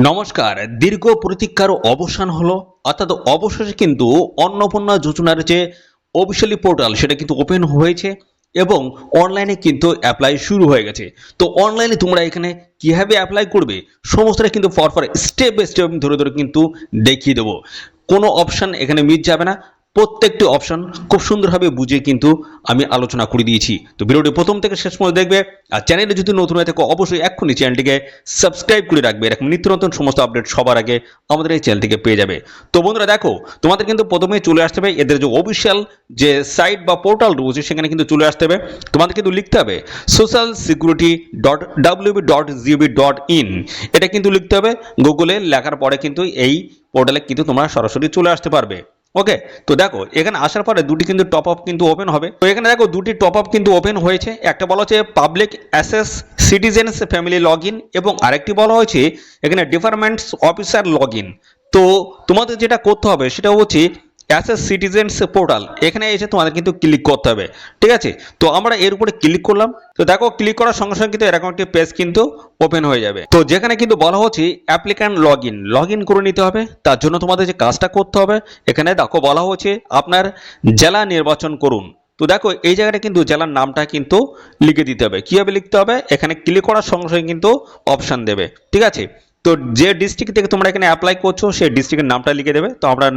নমস্কার। দীর্ঘ প্রতীক্ষার অবসান হলো, অর্থাৎ অবশেষে কিন্তু অন্নপূর্ণা যোজনার যে অফিসিয়ালি পোর্টাল সেটা কিন্তু ওপেন হয়েছে এবং অনলাইনে কিন্তু অ্যাপ্লাই শুরু হয়ে গেছে। তো অনলাইনে তোমরা এখানে কিভাবে অ্যাপ্লাই করবে সমস্তটা কিন্তু পরপর স্টেপ বাই স্টেপ ধরে ধরে কিন্তু দেখিয়ে দেবো। কোনো অপশান এখানে মিস যাবে না, প্রত্যেকটি অপশন খুব সুন্দরভাবে বুঝে কিন্তু আমি আলোচনা করে দিয়েছি। তো ভিডিওটি প্রথম থেকে শেষ পর্যন্ত দেখবে, আর চ্যানেলে যদি নতুন হয়ে থাকে অবশ্যই এক্ষুনি চ্যানেলটিকে সাবস্ক্রাইব করে রাখবে, এরকম নিত্য নতুন সমস্ত আপডেট সবার আগে আমাদের এই চ্যানেল থেকে পেয়ে যাবে। তো বন্ধুরা দেখো, তোমাদের কিন্তু প্রথমেই চলে আসতে হবে এদের যে অফিসিয়াল যে সাইট বা পোর্টাল রয়েছে সেখানে কিন্তু চলে আসতে হবে। তোমাদের কিন্তু লিখতে হবে socialsecurity.wb.gov.in, এটা কিন্তু লিখতে হবে। গুগলে লেখার পরে কিন্তু এই পোর্টালে কিন্তু তোমরা সরাসরি চলে আসতে পারবে। ওকে, তো দেখো এখানে আসার পরে দুটি কিন্তু টপ আপ কিন্তু ওপেন হবে। তো এখানে দেখো দুটি টপ আপ কিন্তু ওপেন হয়েছে, একটা বলা হচ্ছে public access citizens family log in এবং আরেকটি বলা হয়েছে এখানে ডিপার্টমেন্টস অফিসার লগ ইন। তো তোমাদের যেটা করতে হবে সেটা হচ্ছে অ্যাসেস সিটিজেন্স পোর্টাল, এখানে এসে তোমাদের কিন্তু ক্লিক করতে হবে। ঠিক আছে, তো আমরা এর উপরে ক্লিক করলাম। তো দেখো ক্লিক করার সঙ্গে সঙ্গে কিন্তু এরকম একটি পেজ কিন্তু ওপেন হয়ে যাবে। তো যেখানে কিন্তু বলা হচ্ছে অ্যাপ্লিক্যান্ট লগ ইন করে নিতে হবে। তার জন্য তোমাদের যে কাজটা করতে হবে, এখানে দেখো বলা হচ্ছে আপনার জেলা নির্বাচন করুন। তো দেখো এই জায়গাটা কিন্তু জেলার নামটা কিন্তু লিখে দিতে হবে। কীভাবে লিখতে হবে, এখানে ক্লিক করার সঙ্গে সঙ্গে কিন্তু অপশান দেবে। ঠিক আছে, তো যে ডিস্ট্রিক্ট থেকে তোমরা এখানে অ্যাপ্লাই করছো সেই ডিস্ট্রিক্টের নামটা লিখে দেবে। তো আমরা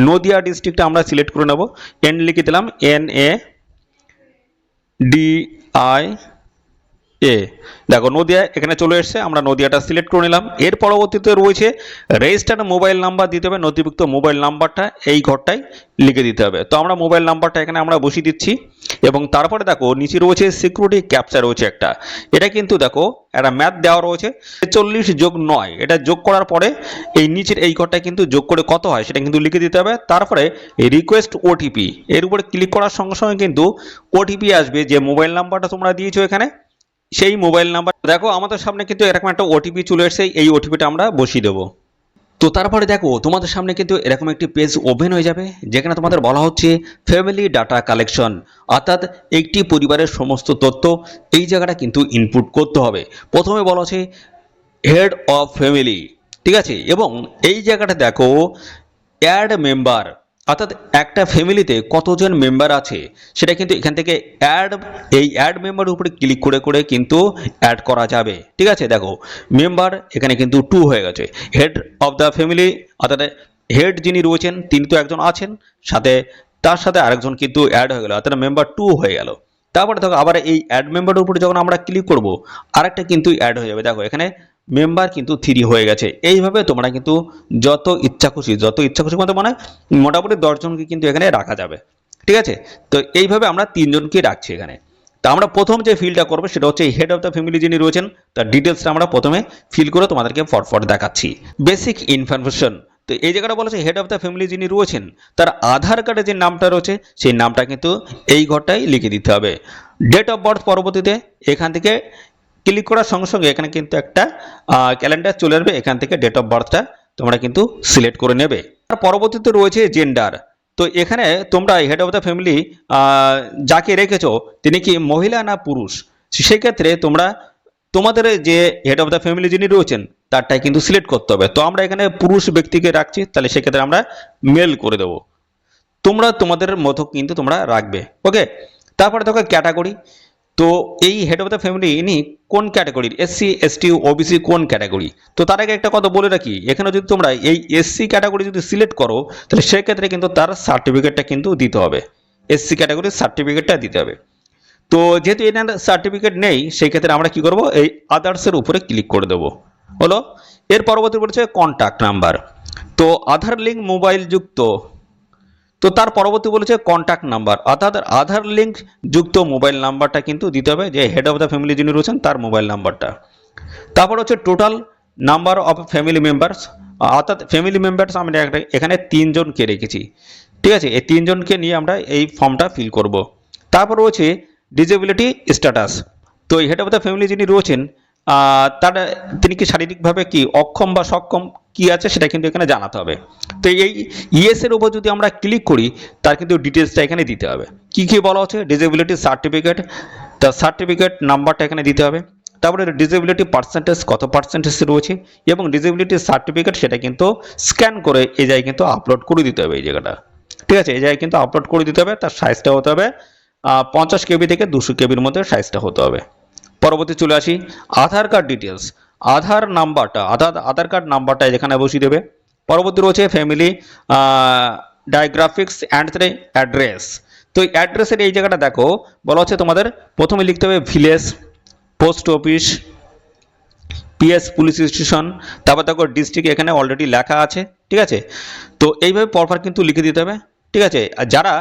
নদিয়া ডিস্ট্রিক্টটা আমরা সিলেক্ট করে নেব, এন লিখে দিলাম, NADIA। দেখো নদিয়া এখানে চলে এসেছে, আমরা নদিয়াটা সিলেক্ট করে নিলাম। এর পরবর্তীতে রয়েছে রেজিস্টার্ড মোবাইল নাম্বার দিতে হবে, নথিভুক্ত মোবাইল নাম্বারটা এই ঘরটায় লিখে দিতে হবে। তো আমরা মোবাইল নাম্বারটা এখানে আমরা বসিয়ে দিচ্ছি এবং তারপরে দেখো নিচে রয়েছে সিকিউরিটি ক্যাপচা রয়েছে একটা, এটা কিন্তু দেখো একটা ম্যাথ দেওয়া রয়েছে 40+9, এটা যোগ করার পরে এই নিচের এই ঘরটায় কিন্তু যোগ করে কত হয় সেটা কিন্তু লিখে দিতে হবে। তারপরে রিকোয়েস্ট ওটিপি, এর উপরে ক্লিক করার সঙ্গে সঙ্গে কিন্তু ওটিপি আসবে, যে মোবাইল নাম্বারটা তোমরা দিয়েছো এখানে সেই মোবাইল নাম্বার। দেখো আমাদের সামনে কিন্তু এরকম একটা ওটিপি চলে এসেছে, এই ওটিপিটা আমরা বসিয়ে দেবো। তো তারপরে দেখো তোমাদের সামনে কিন্তু এরকম একটি পেজ ওপেন হয়ে যাবে, যেখানে তোমাদের বলা হচ্ছে ফ্যামিলি ডাটা কালেকশন, অর্থাৎ একটি পরিবারের সমস্ত তথ্য এই জায়গাটা কিন্তু ইনপুট করতে হবে। প্রথমে বলা হচ্ছে হেড অফ ফ্যামিলি, ঠিক আছে, এবং এই জায়গাটা দেখো অ্যাড মেম্বার, অর্থাৎ একটা ফ্যামিলিতে কতজন মেম্বার আছে সেটা কিন্তু এখান থেকে এই অ্যাড মেম্বারের উপরে ক্লিক করে করে কিন্তু অ্যাড করা যাবে। ঠিক আছে, দেখো মেম্বার এখানে কিন্তু 2 হয়ে গেছে। হেড অফ দ্য ফ্যামিলি, অর্থাৎ হেড যিনি রয়েছেন তিনি তো একজন আছেন, সাথে তার সাথে আরেকজন কিন্তু অ্যাড হয়ে গেল, অর্থাৎ মেম্বার 2 হয়ে গেল। তারপরে দেখো আবার এই অ্যাড মেম্বারের উপরে যখন আমরা ক্লিক করব আরেকটা কিন্তু অ্যাড হয়ে যাবে। দেখো এখানে মেম্বার কিন্তু 3 হয়ে গেছে। এইভাবে তোমরা কিন্তু যত ইচ্ছা খুশি বলতে মানে মোটামুটি 10 জনকে কিন্তু এখানে রাখা যাবে। ঠিক আছে, তো এইভাবে আমরা 3 জনকে রাখছি এখানে। তা আমরা প্রথম যে ফিলটা করবো সেটা হচ্ছে হেড অফ দ্য ফ্যামিলি যিনি রয়েছেন তার ডিটেলসটা আমরা প্রথমে ফিল করে তোমাদেরকে ফটফট দেখাচ্ছি। বেসিক ইনফরমেশন, তো এই জায়গাটা বলেছে হেড অফ দ্য ফ্যামিলি যিনি রয়েছেন তার আধার কার্ডে যে নামটা রয়েছে সেই নামটা কিন্তু এই ঘরটাই লিখে দিতে হবে। ডেট অফ বার্থ পরবর্তীতে এখান থেকে ক্লিক করার সঙ্গে সঙ্গে এখানে কিন্তু একটা ক্যালেন্ডার চলে আসবে, এখান থেকে ডেট অফ বার্থটা তোমরা কিন্তু সিলেক্ট করে নেবে। আর পরবর্তীতে রয়েছে জেন্ডার, তো এখানে তোমরা হেড অফ দ্য ফ্যামিলি যাকে রেখেছো তিনি কি মহিলা না পুরুষ, সেক্ষেত্রে তোমরা তোমাদের যে হেড অফ দ্য ফ্যামিলি যিনি রয়েছেন তারটাই কিন্তু সিলেক্ট করতে হবে। তো আমরা এখানে পুরুষ ব্যক্তিকে রাখছি, তাহলে সেক্ষেত্রে আমরা মেল করে দেবো। তোমরা তোমাদের মতো কিন্তু তোমরা রাখবে। ওকে, তারপরে দেখো ক্যাটাগরি, তো এই হেড অফ দ্য ফ্যামিলি ইনি কোন ক্যাটাগরির, SC ST OBC কোন ক্যাটাগরি। তো তার আগে একটা কথা বলে রাখি, এখানে যদি তোমরা এই SC ক্যাটাগরি যদি সিলেক্ট করো তাহলে সেক্ষেত্রে কিন্তু তার সার্টিফিকেটটা কিন্তু দিতে হবে, SC ক্যাটাগরির সার্টিফিকেটটা দিতে হবে। তো যেহেতু এনার সার্টিফিকেট নেই সেই ক্ষেত্রে আমরা কি করব, এই আদার্সের উপরে ক্লিক করে দেবো। হলো, এর পরবর্তী বলেছে কন্ট্যাক্ট নাম্বার, তো আধার লিঙ্ক মোবাইল যুক্ত, তো তার পরবর্তী বলেছে কন্ট্যাক্ট নাম্বার, অর্থাৎ আধার লিঙ্ক যুক্ত মোবাইল নাম্বারটা কিন্তু দিতে হবে, যে হেড অফ দ্য ফ্যামিলি যিনি রয়েছেন তার মোবাইল নাম্বারটা। তারপর হচ্ছে total number of family members, অর্থাৎ ফ্যামিলি মেম্বার্স আমরা এখানে 3 জনকে রেখেছি। ঠিক আছে, এই 3 জনকে নিয়ে আমরা এই ফর্মটা ফিল করব। তারপর রয়েছে ডিসেবিলিটি স্ট্যাটাস, তো হেড অফ দ্য ফ্যামিলি যিনি রয়েছেন তার তিনি কি শারীরিকভাবে কি অক্ষম বা সক্ষম কি আছে সেটা কিন্তু এখানে জানাতে হবে। তো এই এর উপর যদি আমরা ক্লিক করি তার কিন্তু ডিটেলসটা এখানে দিতে হবে। কি কি বলা হচ্ছে, ডিসেবিলিটি সার্টিফিকেট, তার সার্টিফিকেট নাম্বারটা এখানে দিতে হবে। তারপরে ডিসেবিলিটি পার্সেন্টেজ কত পার্সেন্টেজ রয়েছে এবং ডিসেবিলিটি সার্টিফিকেট সেটা কিন্তু স্ক্যান করে এই জায়গায় কিন্তু আপলোড করে দিতে হবে এই জায়গাটা, ঠিক আছে। এই জায়গায় কিন্তু আপলোড করে দিতে হবে, তার সাইজটা হতে হবে 50 কেবি থেকে 200 কেবির মধ্যে সাইজটা হতে হবে। পরবর্তী চলে আসি আধার কার্ড ডিটেলস, আধার নাম্বারটা আধার কার্ড নাম্বারটা যেখানে বসিয়ে দেবে। পরবর্তী রয়েছে ফ্যামিলি ডায়াগ্রাফিক্স অ্যান্ড অ্যাড্রেস। তো অ্যাড্রেসের এই জায়গাটা দেখো বলা হচ্ছে তোমাদের প্রথমে লিখতে হবে village, post office, PS police station, তারপর দেখো ডিস্ট্রিক্ট এখানে অলরেডি লেখা আছে, ঠিক আছে। তো এইভাবে পরপর কিন্তু লিখে দিতে হবে, ঠিক আছে। আর যারা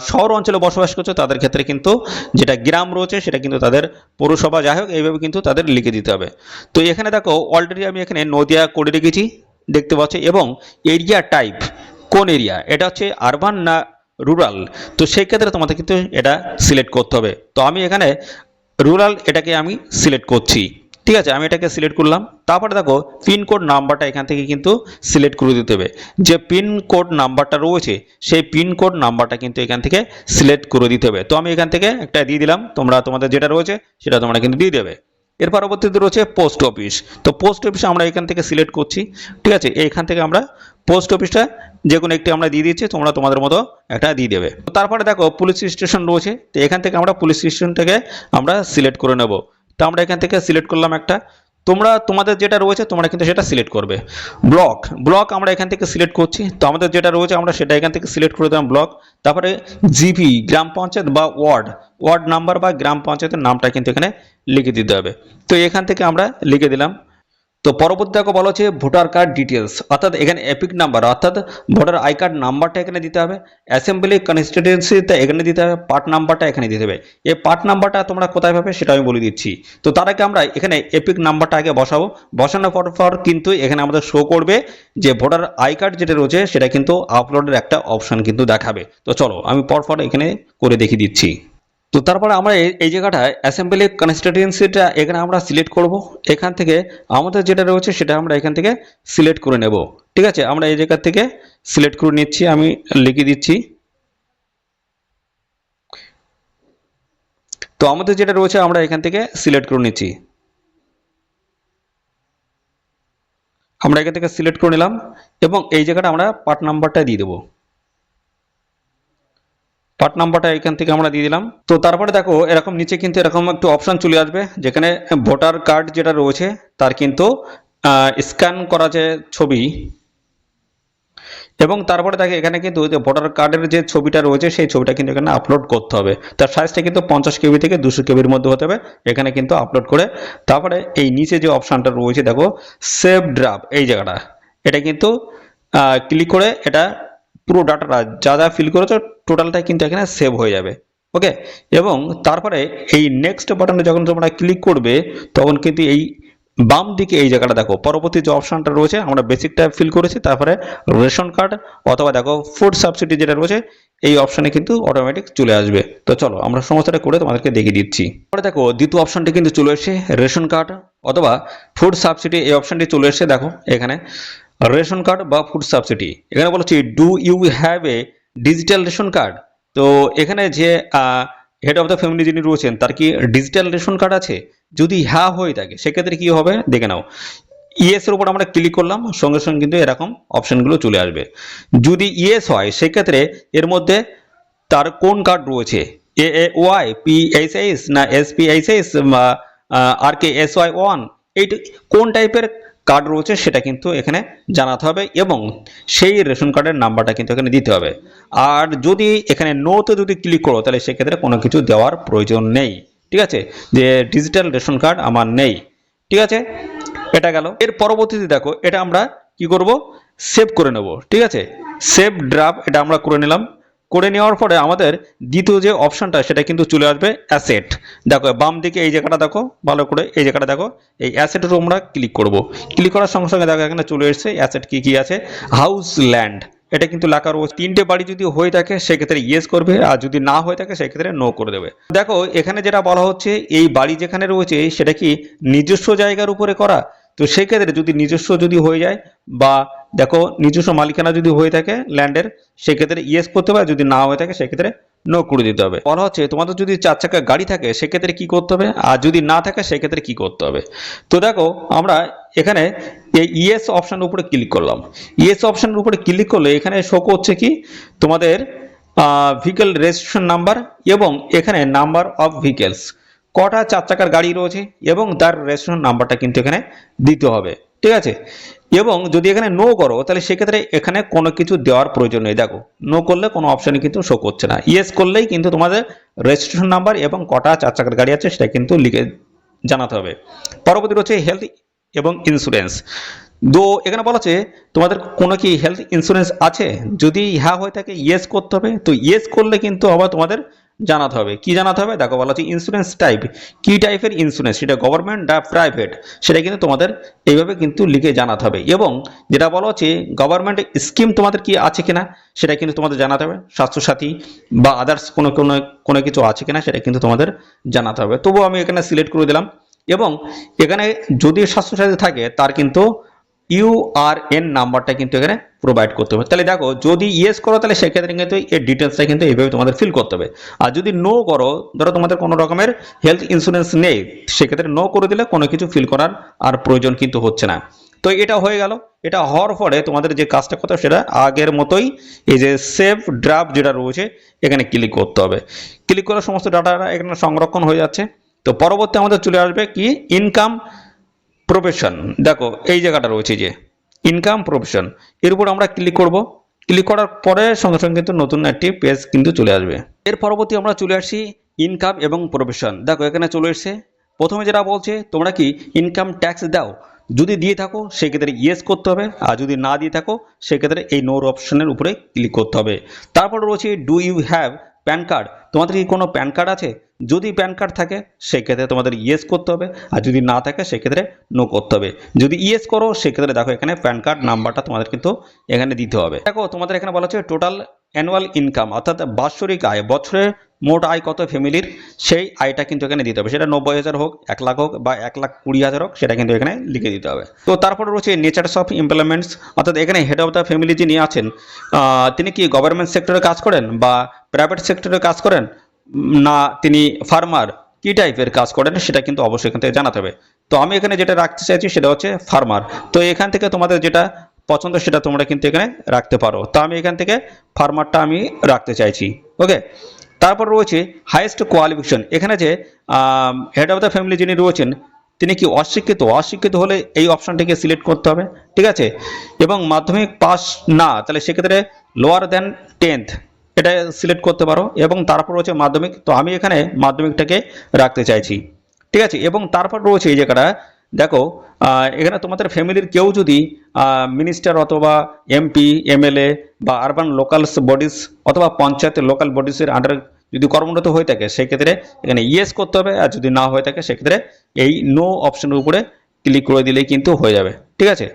শহর অঞ্চলে বসবাস করছে তাদের ক্ষেত্রে কিন্তু যেটা গ্রাম রয়েছে সেটা কিন্তু তাদের পৌরসভা যাই হোক এইভাবে কিন্তু তাদের লিখে দিতে হবে। তো এখানে দেখো অলরেডি আমি এখানে নদিয়া করে রেখেছি দেখতে পাচ্ছি, এবং এরিয়া টাইপ কোন এরিয়া, এটা হচ্ছে আরবান না রুরাল, তো সেই ক্ষেত্রে তোমাদের কিন্তু এটা সিলেক্ট করতে হবে। তো আমি এখানে রুরাল এটাকে আমি সিলেক্ট করছি, ঠিক আছে। আমি এটাকে সিলেক্ট করলাম। তারপরে দেখো পিনকোড নাম্বারটা এখান থেকে কিন্তু সিলেক্ট করে দিতে হবে, যে পিনকোড নাম্বারটা রয়েছে সেই পিনকোড নাম্বারটা কিন্তু এখান থেকে সিলেক্ট করে দিতে হবে। তো আমি এখান থেকে একটা দিয়ে দিলাম, তোমরা তোমাদের যেটা রয়েছে সেটা তোমরা কিন্তু দিয়ে দেবে। এর পরবর্তীতে রয়েছে পোস্ট অফিস। তো পোস্ট অফিস আমরা এখান থেকে সিলেক্ট করছি, ঠিক আছে। এইখান থেকে আমরা পোস্ট অফিসটা যে কোনো একটি আমরা দিয়ে দিচ্ছি, তোমরা তোমাদের মতো একটা দিয়ে দেবে। তো তারপরে দেখো পুলিশ স্টেশন রয়েছে, তো এখান থেকে আমরা পুলিশ স্টেশনটাকে আমরা সিলেক্ট করে নেব। তো আমরা এখান থেকে সিলেক্ট করলাম একটা, তোমরা তোমাদের যেটা রয়েছে তোমরা কিন্তু সেটা সিলেক্ট করবে। ব্লক আমরা এখান থেকে সিলেক্ট করছি, তো আমাদের যেটা রয়েছে আমরা সেটা এখান থেকে সিলেক্ট করে দিলাম ব্লক। তারপরে জিপি গ্রাম পঞ্চায়েত বা ওয়ার্ড নাম্বার বা গ্রাম পঞ্চায়েতের নামটা কিন্তু এখানে লিখে দিতে হবে। তো এখান থেকে আমরা লিখে দিলাম। তো পরবর্তী দেখো বলা হচ্ছে ভোটার কার্ড ডিটেলস, অর্থাৎ এখানে এপিক নাম্বার অর্থাৎ ভোটার আই কার্ড নাম্বারটা এখানে দিতে হবে, অ্যাসেম্বলি কনস্টিটিউয়েন্সিটা এখানে দিতে হবে, পার্ট নাম্বারটা এখানে দিতে হবে। এই পার্ট নাম্বারটা তোমরা কোথায় পাবে সেটা আমি বলে দিচ্ছি। তো তার আগে আমরা এখানে এপিক নাম্বারটা আগে বসাবো, বসানোর পর কিন্তু এখানে আমাদের শো করবে যে ভোটার আই কার্ড যেটা রয়েছে সেটা কিন্তু আপলোডের একটা অপশন কিন্তু দেখাবে। তো চলো আমি পরপর এখানে করে দেখিয়ে দিচ্ছি। তো তারপরে আমরা এই জায়গাটায় অ্যাসেম্বলি কনস্টিটিউয়েন্সিটা এখানে আমরা সিলেক্ট করব। এখান থেকে আমাদের যেটা রয়েছে সেটা আমরা এখান থেকে সিলেক্ট করে নেব, ঠিক আছে। আমরা এই জায়গা থেকে সিলেক্ট করে নিচ্ছি, আমি লিখে দিচ্ছি। তো আমাদের যেটা রয়েছে আমরা এখান থেকে সিলেক্ট করে নিচ্ছি, আমরা এখান থেকে সিলেক্ট করে নিলাম এবং এই জায়গাটা আমরা পার্ট নাম্বারটা দিয়ে দেবো। পার্ট নাম্বারটা এখান থেকে আমরা দিয়ে দিলাম। তো তারপরে দেখো এরকম নিচে কিন্তু এরকম একটু অপশন চলে আসবে, যেখানে ভোটার কার্ড যেটা রয়েছে তার কিন্তু স্ক্যান করা যে ছবি, এবং তারপরে দেখো এখানে কিন্তু ভোটার কার্ডের যে ছবিটা রয়েছে সেই ছবিটা কিন্তু এখানে আপলোড করতে হবে। তার সাইজটা কিন্তু 50 কেবি থেকে 200 কেবির মধ্যে হতে হবে, এখানে কিন্তু আপলোড করে তারপরে এই নিচে যে অপশানটা রয়েছে দেখো সেভ ড্রাফট, এই জায়গাটা এটা কিন্তু ক্লিক করে এটা পুরো ডাটাটা যা যা ফিল করেছো টোটালটাই কিন্তু এখানে সেভ হয়ে যাবে, ওকে। এবং তারপরে এই নেক্সট বাটনে যখন তোমরা ক্লিক করবে তখন কিন্তু এই বাম দিকে এই জায়গাটা দেখো পরবর্তী যে অপশনটা রয়েছে আমরা বেসিকটা ফিল করেছি, তারপরে রেশন কার্ড অথবা দেখো ফুড সাবসিডি যেটা রয়েছে এই অপশনে কিন্তু অটোমেটিক চলে আসবে। তো চলো আমরা সমস্তটা করে তোমাদেরকে দেখিয়ে দিচ্ছি। পরে দেখো দ্বিতীয় অপশনটি কিন্তু চলে এসেছে রেশন কার্ড অথবা ফুড সাবসিডি, এই অপশনটি চলে এসেছে দেখো এখানে রেশন কার্ড বা ফুড সাবসিডি। এখানে বলছি do you have a digital ration card. তো এখানে যে হেড অফ দ্য ফ্যামিলি যিনি রয়েছেন তার কি ডিজিটাল রেশন কার্ড আছে, যদি হ্যাঁ হয়ে থাকে সেক্ষেত্রে কি হবে দেখে নাও। ইয়েস এর উপর আমরা ক্লিক করলাম, সঙ্গে সঙ্গে কিন্তু এরকম অপশনগুলো চলে আসবে। যদি ইয়েস হয় সেক্ষেত্রে এর মধ্যে তার কোন কার্ড রয়েছে, এএওয়াই, পিএইচএস না এসপিএইচএস বা RKSY1, এই কোন টাইপের কার্ড রয়েছে সেটা কিন্তু এখানে জানাতে হবে এবং সেই রেশন কার্ডের নাম্বারটা কিন্তু এখানে দিতে হবে। আর যদি এখানে নোতে যদি ক্লিক করো তাহলে সেক্ষেত্রে কোনো কিছু দেওয়ার প্রয়োজন নেই, ঠিক আছে, যে ডিজিটাল রেশন কার্ড আমার নেই, ঠিক আছে। এটা গেল। এর পরবর্তীতে দেখো এটা আমরা কি করব, সেভ করে নেব, ঠিক আছে। সেভ ড্রাফট এটা আমরা করে নিলাম, করে নেওয়ার পরে আমাদের দ্বিতীয় যে অপশনটা সেটা কিন্তু চলে আসবে অ্যাসেট। দেখো বাম দিকে এই জায়গাটা দেখো ভালো করে, এই জায়গাটা দেখো এই অ্যাসেটের উপর আমরা ক্লিক করব। ক্লিক করার সঙ্গে সঙ্গে দেখো এখানে চলে এসেছে অ্যাসেট কি কি আছে। হাউস ল্যান্ড এটা কিন্তু লেখা রয়েছে, 3টে বাড়ি যদি হয়ে থাকে সেক্ষেত্রে ইয়েস করবে, আর যদি না হয়ে থাকে সেক্ষেত্রে নো করে দেবে। দেখো এখানে যেটা বলা হচ্ছে এই বাড়ি যেখানে রয়েছে সেটা কি নিজস্ব জায়গার উপরে করা, তো সেক্ষেত্রে যদি নিজস্ব যদি হয়ে যায় বা দেখো নিজস্ব মালিকানা যদি হয়ে থাকে ল্যান্ডের সেক্ষেত্রে ইয়েস করতে হবে, যদি না হয়ে থাকে সেক্ষেত্রে নো করে দিতে হবে। বলা হচ্ছে তোমাদের যদি 4 চাকা গাড়ি থাকে সেক্ষেত্রে কি করতে হবে, আর যদি না থাকে সেক্ষেত্রে কি করতে হবে। তো দেখো আমরা এখানে এই ইয়েস অপশনের উপরে ক্লিক করলাম। ইয়েস অপশনের উপরে ক্লিক করলে এখানে শো করছে কি তোমাদের ভেহিকেল রেজিস্ট্রেশন নাম্বার এবং এখানে নাম্বার অফ ভেহিকেলস, কটা 4 চাকার গাড়ি রয়েছে এবং তার রেজিস্ট্রেশন নাম্বারটা কিন্তু এখানে দিতে হবে। ঠিক আছে, এবং যদি এখানে নো করো তাহলে সেক্ষেত্রে এখানে কোনো কিছু দেওয়ার প্রয়োজন নেই। দেখো নো করলে কোনো অপশানে কিন্তু শো করছে না, ইয়েস করলেই কিন্তু তোমাদের রেজিস্ট্রেশন নাম্বার এবং কটা 4 চাকার গাড়ি আছে সেটা কিন্তু লিখে জানাতে হবে। পরবর্তী রয়েছে হেলথ এবং ইন্স্যুরেন্স। তো এখানে বলা আছে তোমাদের কোনো কি হেলথ ইন্স্যুরেন্স আছে, যদি হ্যাঁ হয়ে থাকে ইয়েস করতে হবে। তো ইয়েস করলে কিন্তু আবার তোমাদের জানাতে হবে, কি জানাতে হবে দেখো বলা আছে ইন্স্যুরেন্স টাইপ, কি টাইপের ইন্স্যুরেন্স, সেটা গভর্নমেন্ট না প্রাইভেট, সেটা কিন্তু তোমাদের এইভাবে কিন্তু লিখে জানাতে হবে। এবং যেটা বলা হচ্ছে গভর্নমেন্ট স্কিম তোমাদের কি আছে কিনা সেটা কিন্তু তোমাদের জানাতে হবে, স্বাস্থ্যসাথী বা আদার্স কোনো কোনো কোনো কিছু আছে কিনা সেটা কিন্তু তোমাদের জানাতে হবে। তবুও আমি এখানে সিলেক্ট করে দিলাম। এবং এখানে যদি স্বাস্থ্যসাথী থাকে তার কিন্তু ইউআরএন নাম্বারটা কিন্তু এখানে প্রোভাইড করতে হবে। তাহলে দেখো যদি ইয়েস করো তাহলে সেক্ষেত্রে কিন্তু এর ডিটেলসটা কিন্তু এইভাবে তোমাদের ফিল করতে হবে। আর যদি নো করো, ধরো তোমাদের কোনো রকমের হেলথ ইন্স্যুরেন্স নেই, সেক্ষেত্রে নো করে দিলে কোনো কিছু ফিল করার আর প্রয়োজন কিন্তু হচ্ছে না। তো এটা হয়ে গেল। এটা হওয়ার পরে তোমাদের যে কাজটা করতে হবে সেটা আগের মতোই এই যে সেভ ড্রাফট যেটা রয়েছে এখানে ক্লিক করতে হবে। ক্লিক করে সমস্ত ডাটা এখানে সংরক্ষণ হয়ে যাচ্ছে। তো পরবর্তী আমাদের চলে আসবে কি ইনকাম প্রফেশন। দেখো এই জায়গাটা রয়েছে যে ইনকাম প্রফেশন, এর উপর আমরা ক্লিক করব। ক্লিক করার পরে সঙ্গে সঙ্গে কিন্তু নতুন একটি পেজ কিন্তু চলে আসবে। এর পরবর্তী আমরা চলে আসি ইনকাম এবং প্রফেশন। দেখো এখানে চলে এসেছে। প্রথমে যেটা বলছে তোমরা কি ইনকাম ট্যাক্স দাও, যদি দিয়ে থাকো সেক্ষেত্রে ইয়েস করতে হবে, আর যদি না দিয়ে থাকো সেক্ষেত্রে এই নোর অপশনের উপরে ক্লিক করতে হবে। তারপর রয়েছে do you have PAN card, তোমাদের কি কোনো প্যান কার্ড আছে, যদি প্যান কার্ড থাকে সেক্ষেত্রে তোমাদের ইয়েস করতে হবে, আর যদি না থাকে সেক্ষেত্রে নো করতে হবে। যদি ইয়েস করো সেক্ষেত্রে দেখো এখানে প্যান কার্ড নাম্বারটা তোমাদের কিন্তু এখানে দিতে হবে। দেখো তোমাদের এখানে বলা হচ্ছে টোটাল অ্যানুয়াল ইনকাম, অর্থাৎ বাৎসরিক আয়, বছরে মোট আয় কত ফ্যামিলির, সেই আয়টা কিন্তু এখানে দিতে হবে। সেটা 90,000 হোক, 1 লাখ হোক বা 1,20,000 হোক, সেটা কিন্তু এখানে লিখে দিতে হবে। তো তারপরে রয়েছে নেচার্স অফ এমপ্লয়মেন্টস, অর্থাৎ এখানে হেড অফ দ্য ফ্যামিলি যিনি আছেন তিনি কি গভর্নমেন্ট সেক্টরে কাজ করেন বা প্রাইভেট সেক্টরে কাজ করেন, না তিনি ফার্মার, কি টাইপের কাজ করেন সেটা কিন্তু অবশ্যই এখান থেকে জানাতে হবে। তো আমি এখানে যেটা রাখতে চাইছি সেটা হচ্ছে ফার্মার। তো এখান থেকে তোমাদের যেটা পছন্দ সেটা তোমরা কিন্তু এখানে রাখতে পারো। তো আমি এখান থেকে ফার্মারটা আমি রাখতে চাইছি। ওকে, তারপর রয়েছে হাইয়েস্ট কোয়ালিফিকেশন। এখানে যে হেড অফ দ্য ফ্যামিলি যিনি রয়েছেন তিনি কি অশিক্ষিত, অশিক্ষিত হলে এই অপশনটিকে সিলেক্ট করতে হবে। ঠিক আছে, এবং মাধ্যমিক পাস না, তাহলে সেক্ষেত্রে লোয়ার দ্যান 10th এটা সিলেক্ট করতে পারো। এবং তারপর রয়েছে মাধ্যমিক, তো আমি এখানে মাধ্যমিকটাকে রাখতে চাইছি। ঠিক আছে, এবং তারপর রয়েছে এই জায়গাটা দেখো এখানে তোমাদের ফ্যামিলির কেউ যদি মিনিস্টার অথবা এমপি এমএলএ বা আরবান লোকাল বডিজ অথবা পঞ্চায়েত লোকাল বডিজের আন্ডারে যদি কর্মরত হয়ে থাকে সেক্ষেত্রে এখানে ইয়েস করতে হবে, আর যদি না হয়ে থাকে সেক্ষেত্রে এই নো অপশনের উপরে ক্লিক করে দিলেই কিন্তু হয়ে যাবে। ঠিক আছে,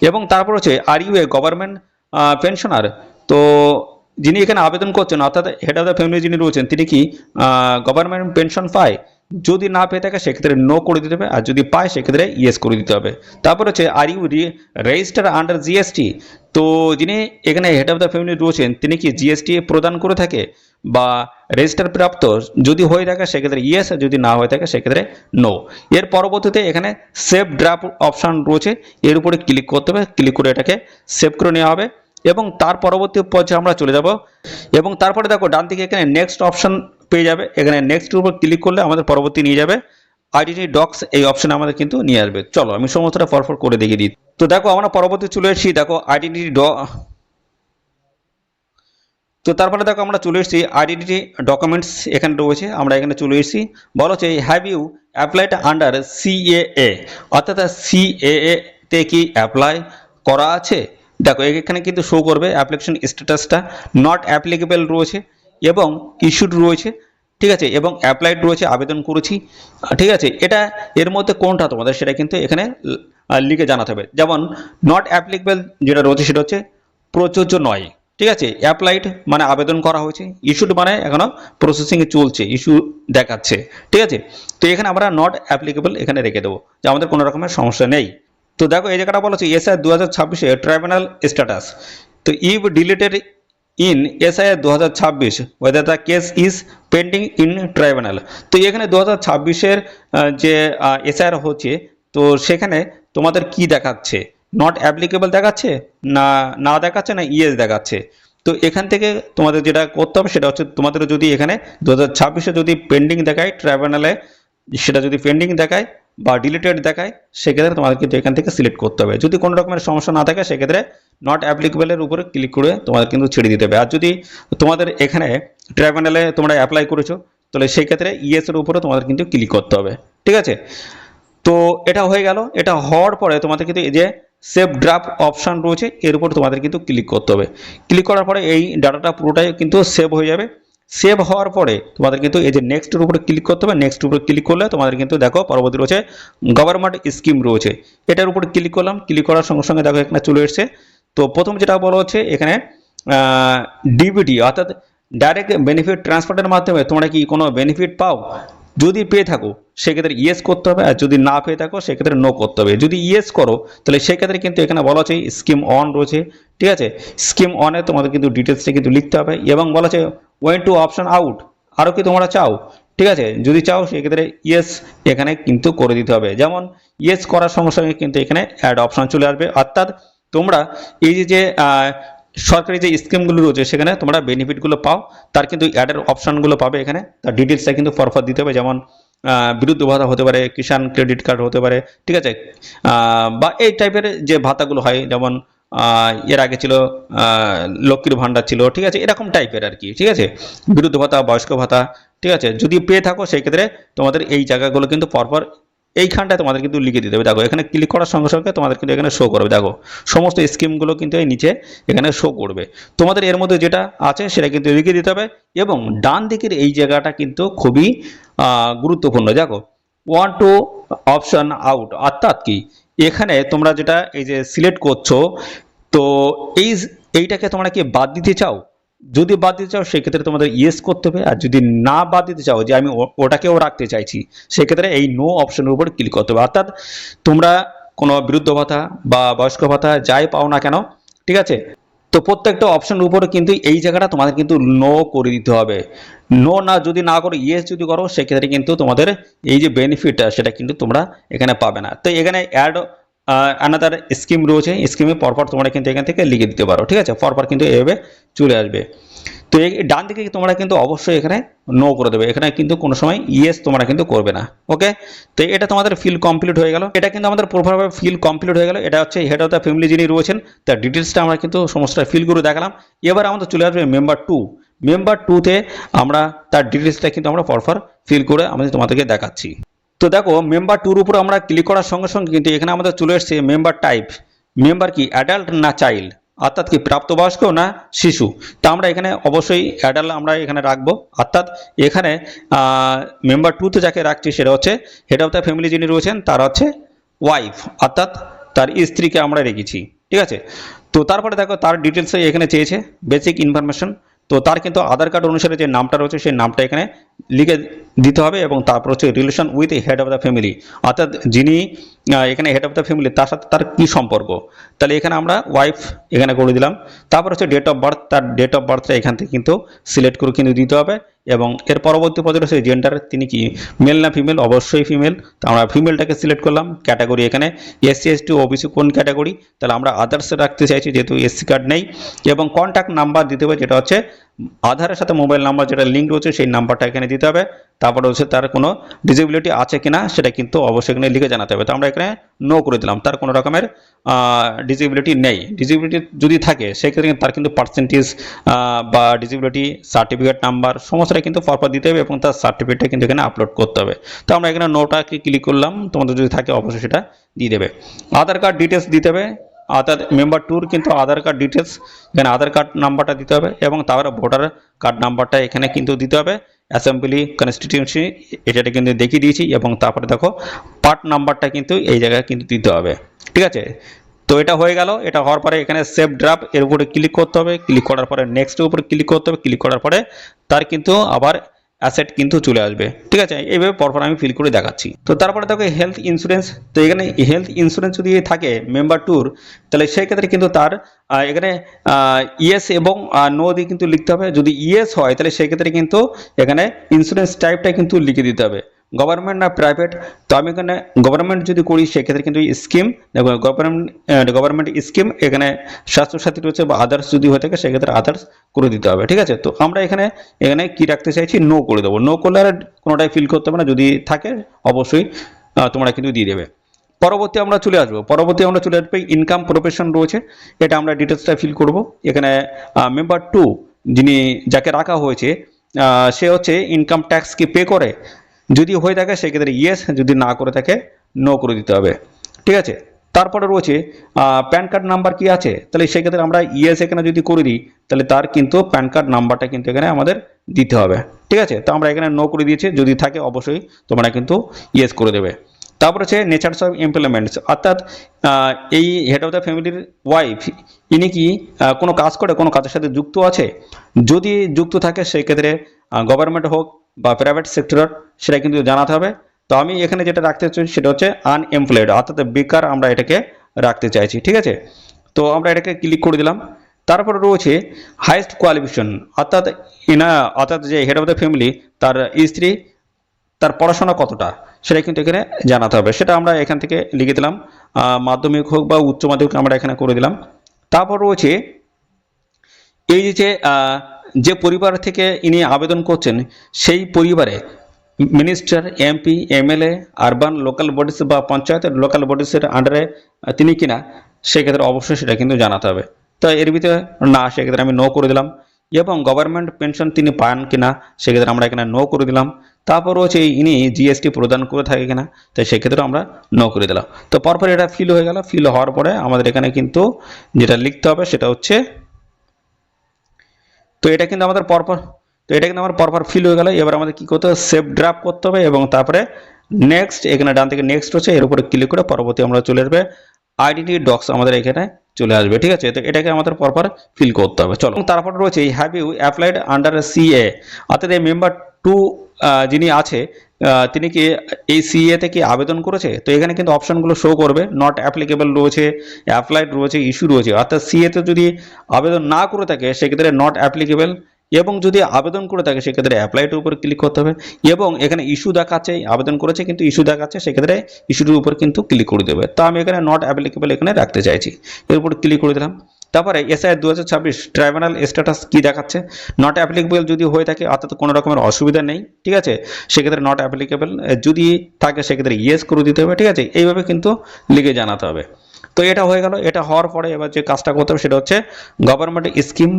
এবং তারপর হচ্ছে are you a government pensioner, তো যিনি এখানে আবেদন করছেন অর্থাৎ হেড অফ দ্য ফ্যামিলি যিনি রয়েছেন তিনি কি গভর্নমেন্ট পেনশন পায়, যদি না পেয়ে থাকে সেক্ষেত্রে নো করে দিতে হবে, আর যদি পায় সেক্ষেত্রে ইয়েস করে দিতে হবে। তারপর হচ্ছে are you register under GST, তো যিনি এখানে হেড অফ দ্য ফ্যামিলি রয়েছেন তিনি কি জিএসটি প্রদান করে থাকে বা রেজিস্টার প্রাপ্ত, যদি হয়ে থাকে সেক্ষেত্রে ইয়েস, আর যদি না হয়ে থাকে সেক্ষেত্রে নো। এর পরবর্তীতে এখানে সেভ ড্রাফট অপশন রয়েছে, এর উপরে ক্লিক করতে হবে। ক্লিক করে এটাকে সেভ করে নেওয়া হবে এবং তার পরবর্তী পর্যায়ে আমরা চলে যাব। এবং তারপরে দেখো ডান দিকে এখানে নেক্সট অপশন পেয়ে যাবে, এখানে নেক্সটের উপর ক্লিক করলে আমাদের পরবর্তী নিয়ে যাবে আইডেন্টি ডক্স, এই অপশনে আমাদের কিন্তু নিয়ে আসবে। চলো আমি সমস্তটা পরপর করে দেখিয়ে দিই। তো দেখো আমরা পরবর্তী চলে এসেছি, দেখো আইডেন্টি তো তারপরে দেখো আমরা চলে এসেছি আইডেন্টি ডকুমেন্টস, এখানে রয়েছে আমরা এখানে চলে এসেছি। বলা হচ্ছে have you applied under CAA, অর্থাৎ সিএএ তে কি অ্যাপ্লাই করা আছে। দেখো এখানে কিন্তু শো করবে অ্যাপ্লিকেশন স্ট্যাটাসটা নট অ্যাপ্লিকেবল রয়েছে এবং ইস্যুড রয়েছে। ঠিক আছে, এবং অ্যাপ্লাইড রয়েছে, আবেদন করেছি। ঠিক আছে, এটা এর মধ্যে কোনটা তোমাদের সেটা কিন্তু এখানে লিখে জানাতে হবে। যেমন নট অ্যাপ্লিকেবল যেটা রয়েছে সেটা হচ্ছে প্রযোজ্য নয়। ঠিক আছে, অ্যাপ্লাইড মানে আবেদন করা হয়েছে, ইস্যুড মানে এখনো প্রসেসিংয়ে চলছে, ইস্যু দেখাচ্ছে। ঠিক আছে, তো এখানে আমরা নট অ্যাপ্লিকেবল এখানে রেখে দেবো যে আমাদের কোনো রকমের সমস্যা নেই। তো দেখো এই জায়গাটা বলা হচ্ছে এসআই 2026 ট্রাইব্যুনাল স্ট্যাটাস, তো if deleted in SIR 2026 whether the case is pending in tribunal. তো এখানে 2026-এর যে এসআইআর হচ্ছে, তো সেখানে তোমাদের কি দেখাচ্ছে, নট অ্যাপ্লিকেবল দেখাচ্ছে, না না দেখাচ্ছে, না ইয়েস দেখাচ্ছে। তো এখান থেকে তোমাদের যেটা করতে হবে সেটা হচ্ছে, তোমাদের যদি এখানে 2026-এ যদি পেন্ডিং দেখায় ট্রাইব্যুনালে, সেটা যদি পেন্ডিং দেখায় বা ডিলিটেড দেখায়, সেক্ষেত্রে তোমাদের কিন্তু এখান থেকে সিলেক্ট করতে হবে। যদি কোনো রকমের সমস্যা না থাকে সেক্ষেত্রে নট অ্যাপ্লিকেবলের উপরে ক্লিক করে তোমাদের কিন্তু ছেড়ে দিতে হবে। আর যদি তোমাদের এখানে ট্রাইব্যুনালে তোমরা অ্যাপ্লাই করেছো, তাহলে সেই ক্ষেত্রে ইয়েসের উপরে তোমাদের কিন্তু ক্লিক করতে হবে। ঠিক আছে, তো এটা হয়ে গেল। এটা হওয়ার পরে তোমাদের কিন্তু এই যে সেভ ড্রাফট অপশান রয়েছে, এর উপর তোমাদের কিন্তু ক্লিক করতে হবে। ক্লিক করার পরে এই ডাটাটা পুরোটাই কিন্তু সেভ হয়ে যাবে। সেভ হওয়ার পরে তোমাদের কিন্তু এই যে নেক্সটের উপরে ক্লিক করতে হবে। নেক্সটের উপরে ক্লিক করলে তোমাদের কিন্তু দেখো পরবর্তী রয়েছে গভর্নমেন্ট স্কিম রয়েছে, এটার উপরে ক্লিক করলাম। ক্লিক করার সঙ্গে সঙ্গে দেখো এখানে চলে এসছে। তো প্রথম যেটা বলা হচ্ছে এখানে ডিবিটি অর্থাৎ ডাইরেক্ট বেনিফিট ট্রান্সফারের মাধ্যমে তোমরা কি কোনো বেনিফিট পাও, যদি পেয়ে থাকো সেক্ষেত্রে ইয়েস করতে হবে, আর যদি না পেয়ে থাকো সেক্ষেত্রে নো করতে হবে। যদি ইয়েস করো তাহলে সেক্ষেত্রে কিন্তু এখানে বলা হচ্ছে স্কিম অন রয়েছে। ঠিক আছে, স্কিম অনে তোমাদের কিন্তু ডিটেলসটা কিন্তু লিখতে হবে, এবং বলা আছে ওয়েন টু অপশন আউট, আরও কি তোমরা চাও। ঠিক আছে, যদি চাও সেক্ষেত্রে ইয়েস এখানে কিন্তু করে দিতে হবে। যেমন ইয়েস করার সঙ্গে সঙ্গে কিন্তু এখানে অ্যাড অপশন চলে আসবে, অর্থাৎ তোমরা এই যে সরকারি যে স্কিমগুলো রয়েছে সেখানে তোমরা বেনিফিটগুলো পাও, তার কিন্তু অ্যাডের অপশানগুলো পাবে এখানে, তার ডিটেলসটা কিন্তু পরপর দিতে হবে। যেমন বিরুদ্ধ ভাতা হতে পারে, কিষাণ ক্রেডিট কার্ড হতে পারে, ঠিক আছে, বা এই টাইপের যে ভাতাগুলো হয়, যেমন এর আগে ছিল লক্ষ্মীর ভাণ্ডার ছিল, ঠিক আছে, এরকম টাইপের আর কি। ঠিক আছে, বিরুদ্ধ ভাতা, বয়স্ক ভাতা, ঠিক আছে, যদি পেয়ে থাকো সেক্ষেত্রে তোমাদের এই জায়গাগুলো কিন্তু পরপর এইখানটায় তোমাদের কিন্তু লিখে দিতে হবে। দেখো এখানে ক্লিক করার সঙ্গে সঙ্গে তোমাদের কিন্তু এখানে শো করবে। দেখো সমস্ত স্কিমগুলো কিন্তু এই নিচে এখানে শো করবে। তোমাদের এর মধ্যে যেটা আছে সেটা কিন্তু লিখে দিতে হবে। এবং ডান দিকের এই জায়গাটা কিন্তু খুবই গুরুত্বপূর্ণ। দেখো ওয়ান টু অপশন আউট, অর্থাৎ কি এখানে তোমরা যেটা এই যে সিলেক্ট করছো, তো এইটাকে তোমরা কি বাদ দিতে চাও। যদি বাদ দিতে চাও সেক্ষেত্রে তোমাদের ইয়েস করতে হবে, আর যদি না বাদ দিতে চাও যে আমি ওটাকেও রাখতে চাইছি, সেক্ষেত্রে এই নো অপশনের উপর ক্লিক করতে হবে। অর্থাৎ তোমরা কোনো বিরুদ্ধ ভাতা বা বয়স্ক ভাতা যাই পাও না কেন, ঠিক আছে, তো প্রত্যেকটা অপশনের উপরে কিন্তু এই জায়গাটা তোমাদের কিন্তু নো করে দিতে হবে। নো না যদি না করো, ইয়েস যদি করো, সেক্ষেত্রে কিন্তু তোমাদের এই যে বেনিফিটটা সেটা কিন্তু তোমরা এখানে পাবে না। তো এখানে অ্যাড আনাদার স্কিম রয়েছে, স্কিমে পরপর তোমরা কিন্তু এখান থেকে লিখে দিতে পারো। ঠিক আছে, পরপর কিন্তু এভাবে চলে আসবে। তো এই ডান দিকে তোমরা কিন্তু অবশ্যই এখানে নো করে দেবে, এখানে কিন্তু কোনো সময় ইয়েস তোমরা কিন্তু করবে না। ওকে, তো এটা তোমাদের ফিল কমপ্লিট হয়ে গেল। এটা কিন্তু আমাদের প্রপারভাবে ফিল কমপ্লিট হয়ে গেল। এটা হচ্ছে হেড অফ দ্য ফ্যামিলি যিনি রয়েছেন, তার ডিটেলসটা আমরা কিন্তু সমস্ত ফিল করে দেখালাম। এবার আমাদের চলে আসবে মেম্বার টু। মেম্বার টুতে আমরা তার ডিটেলসটা কিন্তু আমরা পরপর ফিল করে আমাদের তোমাদেরকে দেখাচ্ছি। তো দেখো মেম্বার টুর উপর আমরা ক্লিক করার সঙ্গে সঙ্গে কিন্তু এখানে আমাদের চলে এসছে মেম্বার টাইপ। মেম্বার কি অ্যাডাল্ট না চাইল্ড, অর্থাৎ কি প্রাপ্তবয়স্ক না শিশু। তা আমরা এখানে অবশ্যই অ্যাডাল্ট আমরা এখানে রাখবো। অর্থাৎ এখানে মেম্বার টুতে যাকে রাখছি সেটা হচ্ছে হেড অফ দ্য ফ্যামিলি যিনি রয়েছেন তার হচ্ছে ওয়াইফ, অর্থাৎ তার স্ত্রীকে আমরা রেখেছি। ঠিক আছে, তো তারপরে দেখো তার ডিটেলসে এখানে চেয়েছে বেসিক ইনফরমেশন। তো তার কিন্তু আধার কার্ড অনুসারে যে নামটা রয়েছে সেই নামটা এখানে লিখে দিতে হবে, এবং তারপর হচ্ছে relation with head of the family, অর্থাৎ যিনি এখানে হেড অফ দ্য ফ্যামিলি তার সাথে তার কী সম্পর্ক। তাহলে এখানে আমরা ওয়াইফ এখানে করে দিলাম। তারপর হচ্ছে ডেট অফ বার্থ, তার ডেট অফ বার্থটা এখান থেকে কিন্তু সিলেক্ট করে কিন্তু দিতে হবে। এবং এর পরবর্তী পর্যায়ে হচ্ছে জেন্ডার, তিনি কি মেল না ফিমেল, অবশ্যই ফিমেল। তো আমরা ফিমেলটাকে সিলেক্ট করলাম। ক্যাটাগরি এখানে এসসি এসটি ওবিসি কোন ক্যাটাগরি, তাহলে আমরা আদার্সে রাখতে চাইছি যেহেতু এসসি কার্ড নেই। এবং কন্ট্যাক্ট নাম্বার দিতে হবে, যেটা হচ্ছে আধারের সাথে মোবাইল নাম্বার যেটা লিঙ্ক রয়েছে সেই নাম্বারটা এখানে দিতে হবে। তারপরে হচ্ছে তার কোনো ডিসেবিলিটি আছে কিনা সেটা কিন্তু অবশ্যই এখানে লিখে জানাতে হবে। তো আমরা এখানে নো করে দিলাম, তার কোনো রকমের ডিসেবিলিটি নেই। ডিসেবিলিটি যদি থাকে সেক্ষেত্রে তার কিন্তু পার্সেন্টেজ বা ডিসেবিলিটি সার্টিফিকেট নাম্বার সমস্তটা কিন্তু পরপর দিতে হবে, এবং তার সার্টিফিকেটটা কিন্তু এখানে আপলোড করতে হবে। তো আমরা এখানে নোটাকে ক্লিক করলাম, তোমাদের যদি থাকে অবশ্যই সেটা দিয়ে দেবে। আধার কার্ড ডিটেলস দিতে হবে, অর্থাৎ মেম্বার টুর কিন্তু আধার কার্ড ডিটেলস এখানে আধার কার্ড নাম্বারটা দিতে হবে, এবং তারপরে ভোটার কার্ড নাম্বারটা এখানে কিন্তু দিতে হবে। অ্যাসেম্বলি কনস্টিটিউয়েন্সি এটা কিন্তু দেখিয়ে দিয়েছি, এবং তারপরে দেখো পার্ট নাম্বারটা কিন্তু এই জায়গায় কিন্তু দিতে হবে। ঠিক আছে, তো এটা হয়ে গেল। এটা হওয়ার পরে এখানে সেভ ড্রাফট এর উপরে ক্লিক করতে হবে। ক্লিক করার পরে নেক্সটের উপরে ক্লিক করতে হবে। ক্লিক করার পরে তার কিন্তু আবার অ্যাসেট কিন্তু চলে আসবে। ঠিক আছে, এইভাবে পরপর আমি ফিল করে দেখাচ্ছি। তো তারপরে দেখো হেলথ ইন্স্যুরেন্স। তো এখানে হেলথ ইন্স্যুরেন্স যদি থাকে মেম্বার টুর, তাহলে সেই ক্ষেত্রে কিন্তু তার এখানে ইয়েস এবং নো দিয়ে কিন্তু লিখতে হবে। যদি ইয়েস হয় তাহলে সেই ক্ষেত্রে কিন্তু এখানে ইন্স্যুরেন্স টাইপটা কিন্তু লিখে দিতে হবে, গভর্নমেন্ট না প্রাইভেট। তো আমি এখানে গভর্নমেন্ট যদি করি সেক্ষেত্রে কিন্তু স্কিম, গভর্নমেন্ট স্কিম, এখানে স্বাস্থ্যসাথী রয়েছে বা আদার্স যদি হয়ে থাকে সেক্ষেত্রে আদার্স করে দিতে হবে। ঠিক আছে, তো আমরা এখানে এখানে কি রাখতে চাইছি, নো করে দেবো। নো করলে আর কোনোটাই ফিল করতে হবে না, যদি থাকে অবশ্যই তোমরা কিন্তু দিয়ে দেবে। পরবর্তী আমরা চলে আসবো ইনকাম প্রফেশন রয়েছে, এটা আমরা ডিটেলসটা ফিল করব। এখানে মেম্বার টু যিনি যাকে রাখা হয়েছে সে হচ্ছে ইনকাম ট্যাক্স কি পে করে, যদি হয়ে থাকে সেক্ষেত্রে ইয়েস, যদি না করে থাকে নো করে দিতে হবে। ঠিক আছে, তারপরে রয়েছে প্যান কার্ড নাম্বার কি আছে, তাহলে সেক্ষেত্রে আমরা ইয়েস এখানে যদি করে দিই তাহলে তার কিন্তু প্যান কার্ড নাম্বারটা কিন্তু এখানে আমাদের দিতে হবে। ঠিক আছে, তো আমরা এখানে নো করে দিয়েছি, যদি থাকে অবশ্যই তোমরা কিন্তু ইয়েস করে দেবে। তারপর হচ্ছে নেচার্স অফ এমপ্লয়মেন্টস, অর্থাৎ এই হেড অফ দ্য ফ্যামিলির ওয়াইফ ইনি কি কোনো কাজ করে, কোনো কাজের সাথে যুক্ত আছে, যদি যুক্ত থাকে সেই ক্ষেত্রে গভর্নমেন্ট হোক বা প্রাইভেট সেক্টর সেটা কিন্তু জানাতে হবে। তো আমি এখানে যেটা রাখতে চাই সেটা হচ্ছে আনএমপ্লয়েড, অর্থাৎ বেকার আমরা এটাকে রাখতে চাইছি। ঠিক আছে, তো আমরা এটাকে ক্লিক করে দিলাম। তারপরে রয়েছে হাইয়েস্ট কোয়ালিফিকেশন, অর্থাৎ যে হেড অফ দ্য ফ্যামিলি তার স্ত্রী তার পড়াশোনা কতটা সেটা কিন্তু এখানে জানাতে হবে, সেটা আমরা এখান থেকে লিখে দিলাম, মাধ্যমিক হোক বা উচ্চ মাধ্যমিক আমরা এখানে করে দিলাম। তারপর রয়েছে এই যে পরিবার থেকে ইনি আবেদন করছেন সেই পরিবারে minister, MP, MLA, urban local bodies বা পঞ্চায়েতের লোকাল বডিসের আন্ডারে তিনি কিনা, সেক্ষেত্রে অবশ্যই সেটা কিন্তু জানাতে হবে। তো এর ভিতরে না, সেক্ষেত্রে আমি নো করে দিলাম। এবং গভর্নমেন্ট পেনশন তিনি পান কিনা, সেক্ষেত্রে আমরা এখানে নো করে দিলাম। তারপর হচ্ছে ইনি জিএসটি প্রদান করে থাকে কিনা, তো সেক্ষেত্রে আমরা নো করে দিলাম। তো পরপর এটা ফিল হয়ে গেল। ফিল হওয়ার পরে আমাদের এখানে কিন্তু যেটা লিখতে হবে সেটা হচ্ছে, তো এটা কিন্তু আমাদের পরপর ফিল হয়ে গেল। এবার আমাদের কি করতে হবে, সেভ ড্রাফট করতে হবে এবং তারপরে নেক্সট, এখানে ডান থেকে নেক্সট হচ্ছে, এর উপরে ক্লিক করে পরবর্তী আমরা চলে আসবে আইডেন্টি ডক্স আমাদের এখানে চলে আসবে। ঠিক আছে, তো এটাকে আমাদের পরপর ফিল করতে হবে। চলো, তারপর রয়েছে have you applied under CA, অর্থাৎ এই মেম্বার টু যিনি আছে তিনি কি এই সিএ তে কি আবেদন করেছে। তো এখানে কিন্তু অপশনগুলো শো করবে, নট অ্যাপ্লিকেবল রয়েছে, অ্যাপ্লাইড রয়েছে, ইস্যু রয়েছে। অর্থাৎ সিএ তে যদি আবেদন না করে থাকে সেক্ষেত্রে নট অ্যাপ্লিকেবল, এবং যদি আবেদন করে থাকে সেক্ষেত্রে অ্যাপ্লাইটের উপর ক্লিক করতে হবে। এবং এখানে ইস্যু দেখাচ্ছে আবেদন করেছে কিন্তু ইস্যু দেখাচ্ছে, সেক্ষেত্রে ইস্যুটির উপর কিন্তু ক্লিক করে দেবে। তো আমি এখানে নট অ্যাপ্লিকেবল এখানে রাখতে চাইছি, এর উপর ক্লিক করে দিলাম। তারপরে এসআই 2026 ট্রাইব্যুনাল স্ট্যাটাস কি দেখাচ্ছে, নট অ্যাপ্লিকেবল যদি হয়ে থাকে, অর্থাৎ কোনো রকমের অসুবিধা নেই। ঠিক আছে, সেক্ষেত্রে নট অ্যাপ্লিকেবল, যদি থাকে সেক্ষেত্রে ইয়েস করে দিতে হবে। ঠিক আছে, এইভাবে কিন্তু লিখে জানাতে হবে। তো এটা হয়ে গেল। এটা হওয়ার পরে এবার যে কাজটা করতে হবে সেটা হচ্ছে গভর্নমেন্ট স্কিম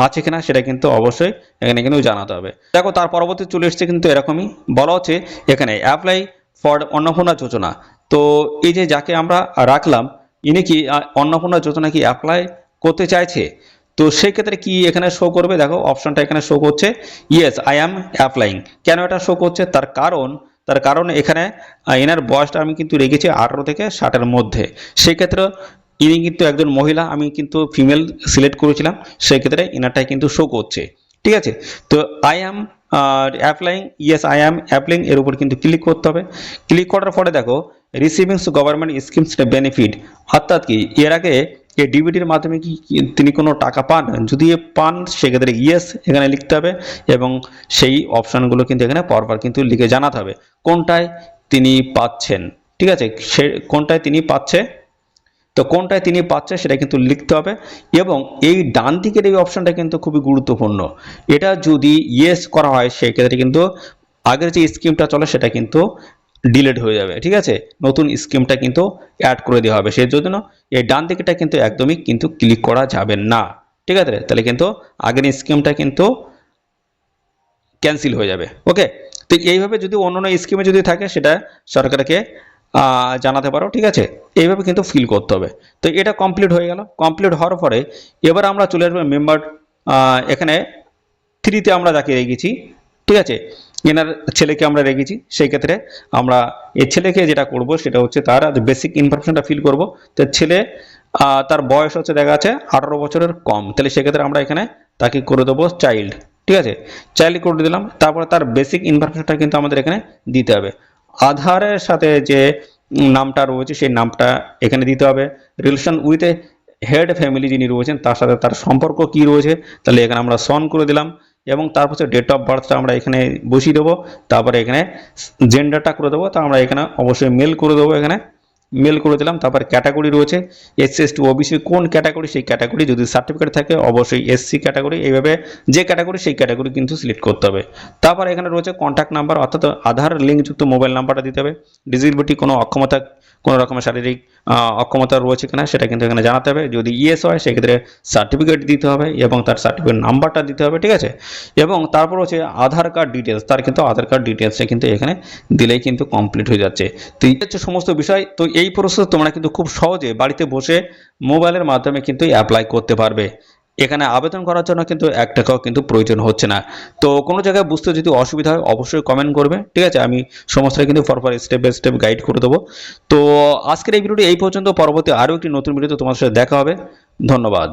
আছে কিনা সেটা কিন্তু অবশ্যই এখানে কিন্তু জানাতে হবে। দেখো, তার পরবর্তী চলে এসছে কিন্তু এরকমই বলা হচ্ছে এখানে অ্যাপ্লাই ফর অন্নপূর্ণা যোজনা। তো এই যে যাকে আমরা রাখলাম ইনি কি অন্নপূর্ণা যোজনা কি অ্যাপ্লাই করতে চাইছে, তো সেই ক্ষেত্রে কি এখানে শো করবে, দেখো অপশনটা এখানে শো করছে ইয়েস আই অ্যাম অ্যাপ্লাইং। কেন এটা শো করছে, তার কারণ এখানে এনার বয়সটা আমি কিন্তু রেখেছি 18 থেকে 60-এর মধ্যে। সেক্ষেত্রে ইনি কিন্তু একজন মহিলা, আমি কিন্তু ফিমেল সিলেক্ট করেছিলাম, সেক্ষেত্রে ইনারটাই কিন্তু শো করছে। ঠিক আছে, তো I am applying, yes I am applying, এর উপর কিন্তু ক্লিক করতে হবে। ক্লিক করার পরে দেখো রিসিভিংস গভর্নমেন্ট স্কিমস বেনিফিট, অর্থাৎ কি এর আগে এই ডিবিটির মাধ্যমে কি তিনি কোনো টাকা পান, যদি পান সেক্ষেত্রে ইয়েস এখানে লিখতে হবে এবং সেই অপশানগুলো কিন্তু এখানে পরপর কিন্তু লিখে জানাতে হবে কোনটায় তিনি পাচ্ছেন। ঠিক আছে, সে কোনটায় তিনি পাচ্ছে, তো কোনটায় তিনি পাচ্ছে সেটা কিন্তু লিখতে হবে। এবং এই ডান দিকের এই অপশানটা কিন্তু খুবই গুরুত্বপূর্ণ, এটা যদি ইয়েস করা হয় সেক্ষেত্রে কিন্তু আগের যে স্কিমটা চলে সেটা কিন্তু ডিলিট হয়ে যাবে। ঠিক আছে, নতুন স্কিমটা কিন্তু অ্যাড করে দেওয়া হবে, সেই জন্য এই ডান দিকেটা কিন্তু একদমই কিন্তু ক্লিক করা যাবে না। ঠিক আছে, তাহলে কিন্তু আগের স্কিমটা কিন্তু ক্যান্সেল হয়ে যাবে। ওকে, তো এইভাবে যদি অন্য স্কিমে যদি থাকে সেটা সরকারকে জানাতে পারো। ঠিক আছে, এইভাবে কিন্তু ফিল করতে হবে। তো এটা কমপ্লিট হয়ে গেল। কমপ্লিট হওয়ার পরে এবার আমরা চলে আসবো মেম্বার, এখানে 3-তে আমরা যাকে রেখেছি। ঠিক আছে, এনার ছেলেকে আমরা রেখেছি, সেই ক্ষেত্রে আমরা এই ছেলেকে যেটা করব সেটা হচ্ছে তার বেসিক ইনফরমেশনটা ফিল করব। তো ছেলে তার বয়স হচ্ছে দেখা যাচ্ছে 18 বছরের কম, তাহলে সেক্ষেত্রে আমরা এখানে তাকে করে দেবো চাইল্ড। ঠিক আছে, চাইল্ড করে দিলাম। তারপরে তার বেসিক ইনফরমেশনটা কিন্তু আমাদের এখানে দিতে হবে। আধারের সাথে যে নামটা রয়েছে সেই নামটা এখানে দিতে হবে। Relation with a head family যিনি রয়েছেন তার সাথে তার সম্পর্ক কি রয়েছে, তাহলে এখানে আমরা সন করে দিলাম। এবং তারপর ডেট অফ বার্থটা আমরা এখানে বসিয়ে দেবো। তারপরে এখানে জেন্ডারটা করে দেবো, তা আমরা এখানে অবশ্যই মেল করে দেবো, এখানে মেল করে দিলাম। তারপর ক্যাটাগরি রয়েছে এসসি এসটি ওবিসি কোন ক্যাটাগরি, সেই ক্যাটাগরি যদি সার্টিফিকেট থাকে অবশ্যই এসসি ক্যাটাগরি, এইভাবে যে ক্যাটাগরি সেই ক্যাটাগরি কিন্তু সিলেক্ট করতে হবে। তারপর এখানে রয়েছে কন্ট্যাক্ট নাম্বার, অর্থাৎ আধার লিঙ্কযুক্ত মোবাইল নাম্বারটা দিতে হবে। ডিসেবিলিটি কোনো অক্ষমতা, কোনো রকমের শারীরিক অক্ষমতা রয়েছে কিনা সেটা কিন্তু এখানে জানাতে হবে। যদি ইয়েস হয় সেক্ষেত্রে সার্টিফিকেট দিতে হবে এবং তার সার্টিফিকেট নাম্বারটা দিতে হবে, ঠিক আছে। এবং তারপর হচ্ছে আধার কার্ড ডিটেলস, তার কিন্তু আধার কার্ড ডিটেলসটা কিন্তু এখানে দিলেই কিন্তু কমপ্লিট হয়ে যাচ্ছে। তো এই হচ্ছে সমস্ত বিষয়। তো এই প্রসেস তোমরা কিন্তু খুব সহজে বাড়িতে বসে মোবাইলের মাধ্যমে কিন্তু অ্যাপ্লাই করতে পারবে। এখানে আবেদন করার জন্য কিন্তু 1 টাকাও কিন্তু প্রয়োজন হচ্ছে না। তো কোনো জায়গায় বুঝতে যদি অসুবিধা হয় অবশ্যই কমেন্ট করবে, ঠিক আছে। আমি সমস্তটা কিন্তু পরপর স্টেপ বাই স্টেপ গাইড করে দেবো। তো আজকের এই ভিডিওটি এই পর্যন্ত, পরবর্তী আরও একটি নতুন ভিডিওতে তোমার সাথে দেখা হবে। ধন্যবাদ।